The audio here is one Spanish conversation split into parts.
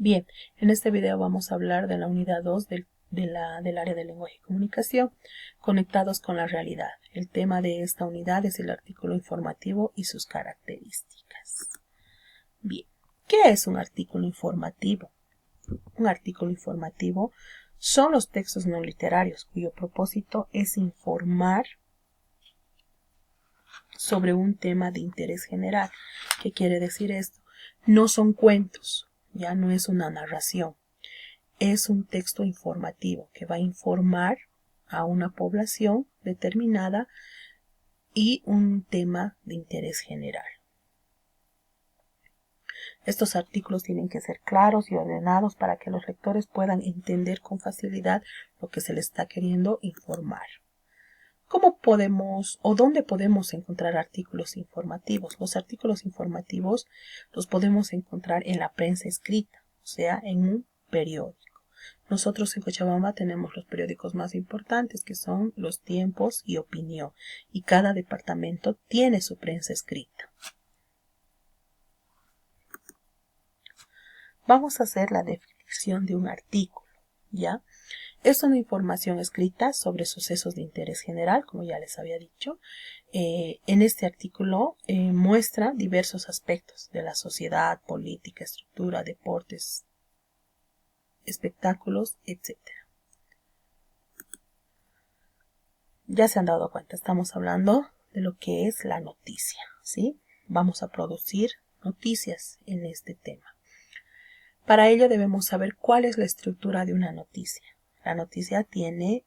Bien, en este video vamos a hablar de la unidad 2 del área de lenguaje y comunicación, conectados con la realidad. El tema de esta unidad es el artículo informativo y sus características. Bien, ¿qué es un artículo informativo? Un artículo informativo son los textos no literarios cuyo propósito es informar sobre un tema de interés general. ¿Qué quiere decir esto? No son cuentos, ya no es una narración. Es un texto informativo que va a informar a una población determinada y un tema de interés general. Estos artículos tienen que ser claros y ordenados para que los lectores puedan entender con facilidad lo que se les está queriendo informar. ¿Cómo podemos o dónde podemos encontrar artículos informativos? Los artículos informativos los podemos encontrar en la prensa escrita, o sea, en un periódico. Nosotros en Cochabamba tenemos los periódicos más importantes, que son Los Tiempos y Opinión, y cada departamento tiene su prensa escrita. Vamos a hacer la definición de un artículo, ¿ya? Es una información escrita sobre sucesos de interés general, como ya les había dicho. En este artículo muestra diversos aspectos de la sociedad, política, estructura, deportes, espectáculos, etc. Ya se han dado cuenta, estamos hablando de lo que es la noticia, ¿sí? Vamos a producir noticias en este tema. Para ello debemos saber cuál es la estructura de una noticia. La noticia tiene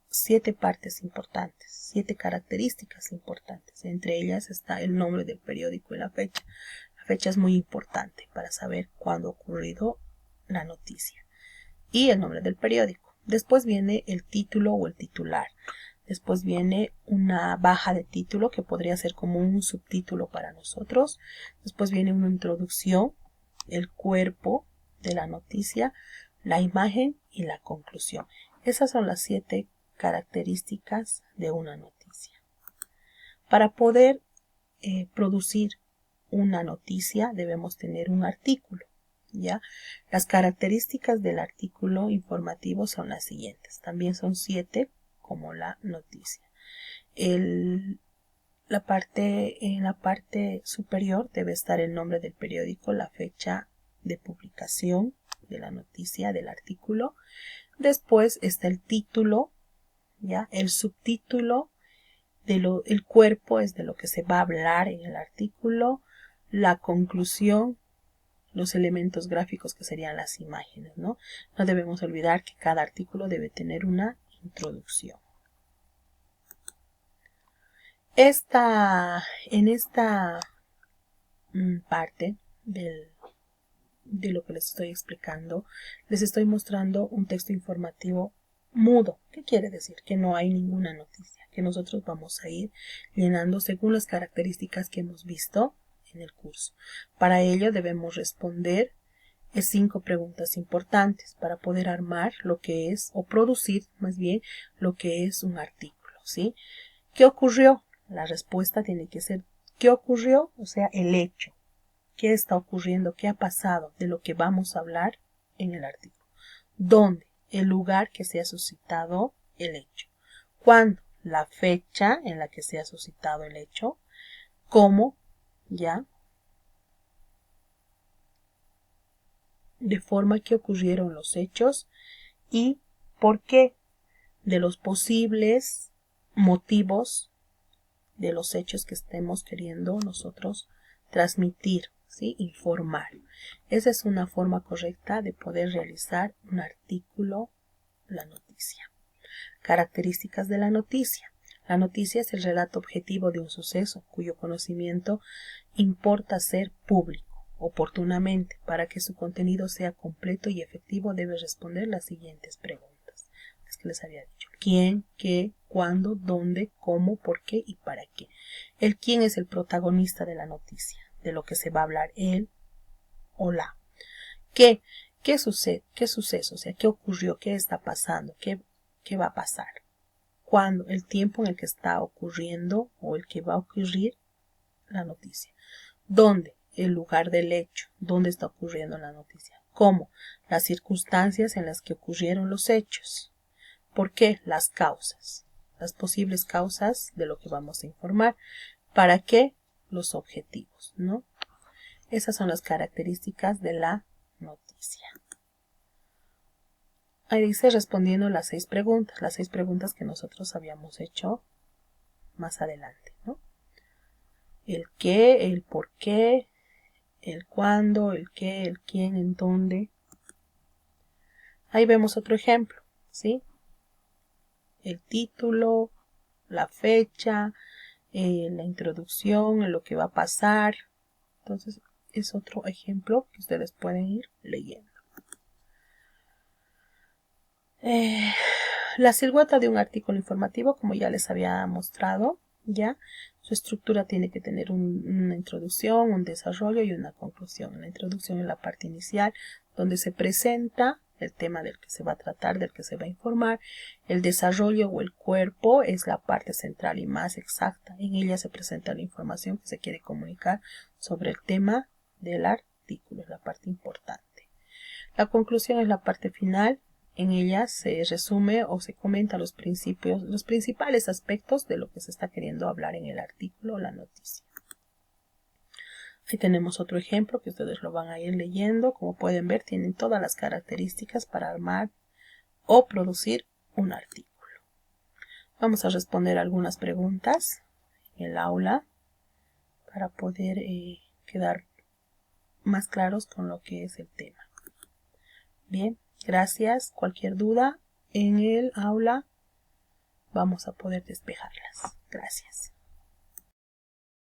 7 partes importantes, 7 características importantes. Entre ellas está el nombre del periódico y la fecha. La fecha es muy importante para saber cuándo ha ocurrido la noticia. Y el nombre del periódico. Después viene el título o el titular. Después viene una baja de título que podría ser como un subtítulo para nosotros. Después viene una introducción, el cuerpo de la noticia, la imagen y la conclusión. Esas son las 7 características de una noticia. Para poder producir una noticia debemos tener un artículo, ¿ya? Las características del artículo informativo son las siguientes. También son 7 como la noticia. En la parte superior debe estar el nombre del periódico, la fecha de publicación de la noticia, del artículo. Después está el título, ¿ya? El subtítulo, el cuerpo es de lo que se va a hablar en el artículo, la conclusión, los elementos gráficos que serían las imágenes, ¿no? No debemos olvidar que cada artículo debe tener una introducción. En esta parte de lo que les estoy explicando, les estoy mostrando un texto informativo mudo. ¿Qué quiere decir? Que no hay ninguna noticia, que nosotros vamos a ir llenando según las características que hemos visto en el curso. Para ello debemos responder 5 preguntas importantes para poder armar lo que es, o producir más bien, lo que es un artículo, ¿sí? ¿Qué ocurrió? La respuesta tiene que ser ¿qué ocurrió? O sea, el hecho. ¿Qué está ocurriendo? ¿Qué ha pasado? De lo que vamos a hablar en el artículo. ¿Dónde? El lugar que se ha suscitado el hecho. ¿Cuándo? La fecha en la que se ha suscitado el hecho. ¿Cómo? ¿Ya? De forma que ocurrieron los hechos y por qué, de los posibles motivos de los hechos que estemos queriendo nosotros transmitir, ¿sí? Informar. Esa es una forma correcta de poder realizar un artículo, la noticia. Características de la noticia. La noticia es el relato objetivo de un suceso cuyo conocimiento importa ser público. Oportunamente, para que su contenido sea completo y efectivo, debe responder las siguientes preguntas. Es que les había dicho: ¿quién, qué, cuándo, dónde, cómo, por qué y para qué? El quién es el protagonista de la noticia, de lo que se va a hablar, él o la. ¿Qué? ¿Qué sucede? ¿Qué suceso? O sea, ¿qué ocurrió? ¿Qué está pasando? ¿Qué va a pasar? ¿Cuándo? El tiempo en el que está ocurriendo o el que va a ocurrir la noticia. ¿Dónde? el lugar del hecho, dónde está ocurriendo la noticia. ¿Cómo? Las circunstancias en las que ocurrieron los hechos. ¿Por qué? Las causas, las posibles causas de lo que vamos a informar. ¿Para qué? Los objetivos, ¿no? Esas son las características de la noticia. Ahí dice respondiendo las 6 preguntas que nosotros habíamos hecho más adelante, ¿no? El qué, el por qué, el cuándo, el qué, el quién, en dónde. Ahí vemos otro ejemplo, ¿sí? El título, la fecha, la introducción, lo que va a pasar. Entonces es otro ejemplo que ustedes pueden ir leyendo. La silueta de un artículo informativo, como ya les había mostrado, ya su estructura tiene que tener una introducción, un desarrollo y una conclusión. La introducción es la parte inicial, donde se presenta el tema del que se va a tratar, del que se va a informar. El desarrollo o el cuerpo es la parte central y más exacta. En ella se presenta la información que se quiere comunicar sobre el tema del artículo, es la parte importante. La conclusión es la parte final. En ella se resume o se comenta los principales aspectos de lo que se está queriendo hablar en el artículo o la noticia. Ahí tenemos otro ejemplo que ustedes lo van a ir leyendo. Como pueden ver, tienen todas las características para armar o producir un artículo. Vamos a responder algunas preguntas en el aula para poder quedar más claros con lo que es el tema. Bien, gracias. Cualquier duda en el aula vamos a poder despejarlas. Gracias.